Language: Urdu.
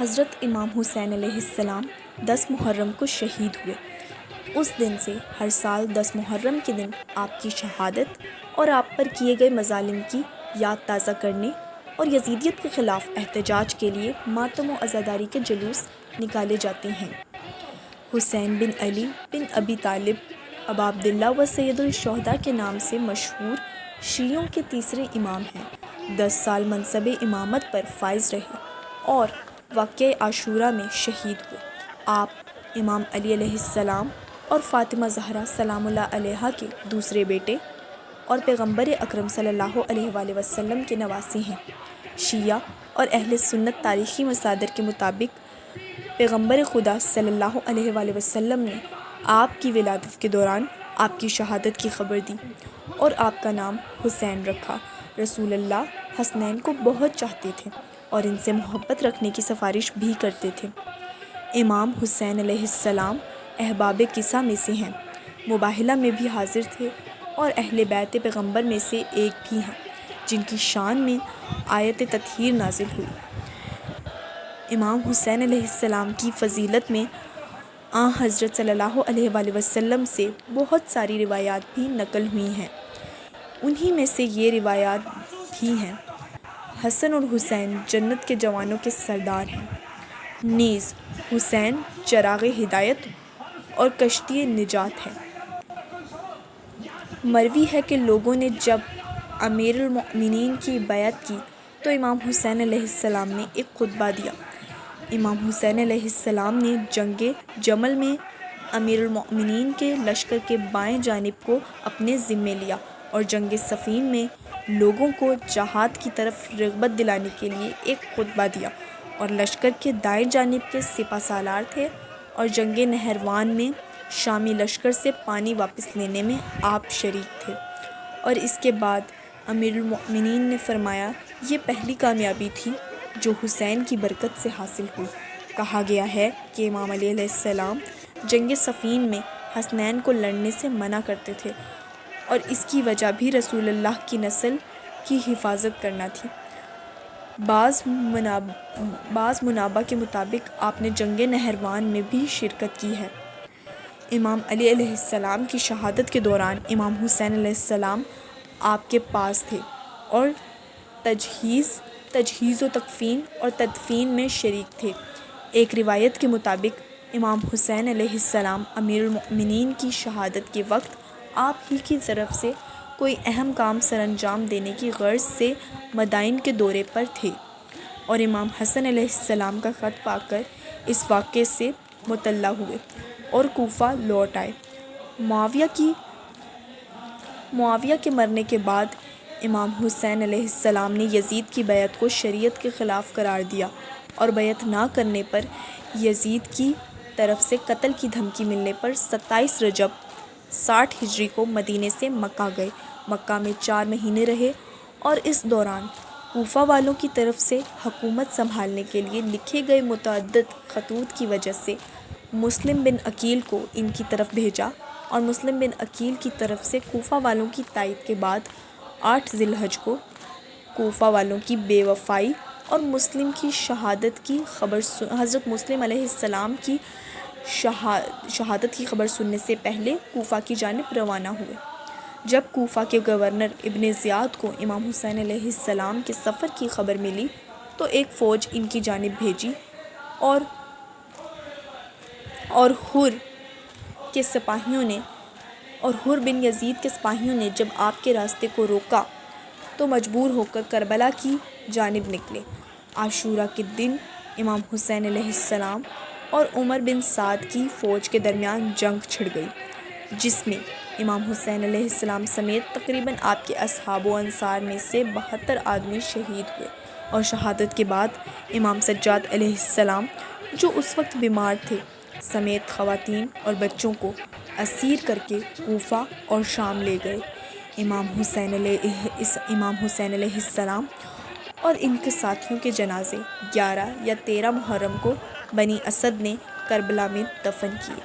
حضرت امام حسین علیہ السلام 10 محرم کو شہید ہوئے۔ اس دن سے ہر سال 10 محرم کے دن آپ کی شہادت اور آپ پر کیے گئے مظالم کی یاد تازہ کرنے اور یزیدیت کے خلاف احتجاج کے لیے ماتم و عزاداری کے جلوس نکالے جاتے ہیں۔ حسین بن علی بن ابی طالب ابا عبداللہ و سید الشہداء کے نام سے مشہور شیعوں کے تیسرے امام ہیں۔ 10 سال منصب امامت پر فائز رہے اور واقعہ عاشوراء میں شہید ہوئے۔ آپ امام علی علیہ السلام اور فاطمہ زہرا سلام اللہ علیہا کے دوسرے بیٹے اور پیغمبر اکرم صلی اللہ علیہ وآلہ وسلم کے نواسی ہیں۔ شیعہ اور اہل سنت تاریخی مصادر کے مطابق پیغمبر خدا صلی اللہ علیہ وآلہ وسلم نے آپ کی ولادت کے دوران آپ کی شہادت کی خبر دی اور آپ کا نام حسین رکھا۔ رسول اللہ حسنین کو بہت چاہتے تھے اور ان سے محبت رکھنے کی سفارش بھی کرتے تھے۔ امام حسین علیہ السلام احباب کسا میں سے ہیں، مباہلہ میں بھی حاضر تھے اور اہل بیت پیغمبر میں سے ایک بھی ہیں جن کی شان میں آیت تطہیر نازل ہوئی۔ امام حسین علیہ السلام کی فضیلت میں آن حضرت صلی اللہ علیہ وآلہ وسلم سے بہت ساری روایات بھی نقل ہوئی ہیں۔ انہی میں سے یہ روایات بھی ہیں: حسن اور حسین جنت کے جوانوں کے سردار ہیں، نیز حسین چراغ ہدایت اور کشتی نجات ہے۔ مروی ہے کہ لوگوں نے جب امیر المؤمنین کی بیعت کی تو امام حسین علیہ السلام نے ایک خطبہ دیا۔ امام حسین علیہ السلام نے جنگ جمل میں امیر المؤمنین کے لشکر کے بائیں جانب کو اپنے ذمے لیا اور جنگ صفین میں لوگوں کو جہاد کی طرف رغبت دلانے کے لیے ایک خطبہ دیا اور لشکر کے دائیں جانب کے سپہ سالار تھے اور جنگ نہروان میں شامی لشکر سے پانی واپس لینے میں آپ شریک تھے۔ اور اس کے بعد امیر المؤمنین نے فرمایا، یہ پہلی کامیابی تھی جو حسین کی برکت سے حاصل ہوئی۔ کہا گیا ہے کہ امام علی علیہ السلام جنگ صفین میں حسنین کو لڑنے سے منع کرتے تھے اور اس کی وجہ بھی رسول اللہ کی نسل کی حفاظت کرنا تھی۔ بعض منابع کے مطابق آپ نے جنگ نہروان میں بھی شرکت کی ہے۔ امام علی علیہ السلام کی شہادت کے دوران امام حسین علیہ السلام آپ کے پاس تھے اور تجہیز و تکفین اور تدفین میں شریک تھے۔ ایک روایت کے مطابق امام حسین علیہ السلام امیر المؤمنین کی شہادت کے وقت آپ ہی کی طرف سے کوئی اہم کام سر انجام دینے کی غرض سے مدائن کے دورے پر تھے اور امام حسن علیہ السلام کا خط پا کر اس واقعے سے مطلع ہوئے اور کوفہ لوٹ آئے۔ معاویہ کے مرنے کے بعد امام حسین علیہ السلام نے یزید کی بیعت کو شریعت کے خلاف قرار دیا اور بیعت نہ کرنے پر یزید کی طرف سے قتل کی دھمکی ملنے پر 27 رجب 60 ہجری کو مدینے سے مکہ گئے۔ مکہ میں 4 مہینے رہے اور اس دوران کوفہ والوں کی طرف سے حکومت سنبھالنے کے لیے لکھے گئے متعدد خطوط کی وجہ سے مسلم بن عقیل کو ان کی طرف بھیجا اور مسلم بن عقیل کی طرف سے کوفہ والوں کی تائید کے بعد 8 ذی الحج کو کوفہ والوں کی بے وفائی اور مسلم کی شہادت کی خبر حضرت مسلم علیہ السلام کی شہادت کی خبر سننے سے پہلے کوفہ کی جانب روانہ ہوئے۔ جب کوفہ کے گورنر ابن زیاد کو امام حسین علیہ السلام کے سفر کی خبر ملی تو ایک فوج ان کی جانب بھیجی اور حر بن یزید کے سپاہیوں نے جب آپ کے راستے کو روکا تو مجبور ہو کر کربلا کی جانب نکلے۔ عاشوراء کے دن امام حسین علیہ السلام اور عمر بن سعد کی فوج کے درمیان جنگ چھڑ گئی، جس میں امام حسین علیہ السلام سمیت تقریباً آپ کے اصحاب و انصار میں سے 72 آدمی شہید ہوئے اور شہادت کے بعد امام سجاد علیہ السلام جو اس وقت بیمار تھے سمیت خواتین اور بچوں کو اسیر کر کے کوفہ اور شام لے گئے۔ امام حسین علیہ السلام اور ان کے ساتھیوں کے جنازے 11 یا 13 محرم کو بنی اسد نے کربلا میں دفن کیے۔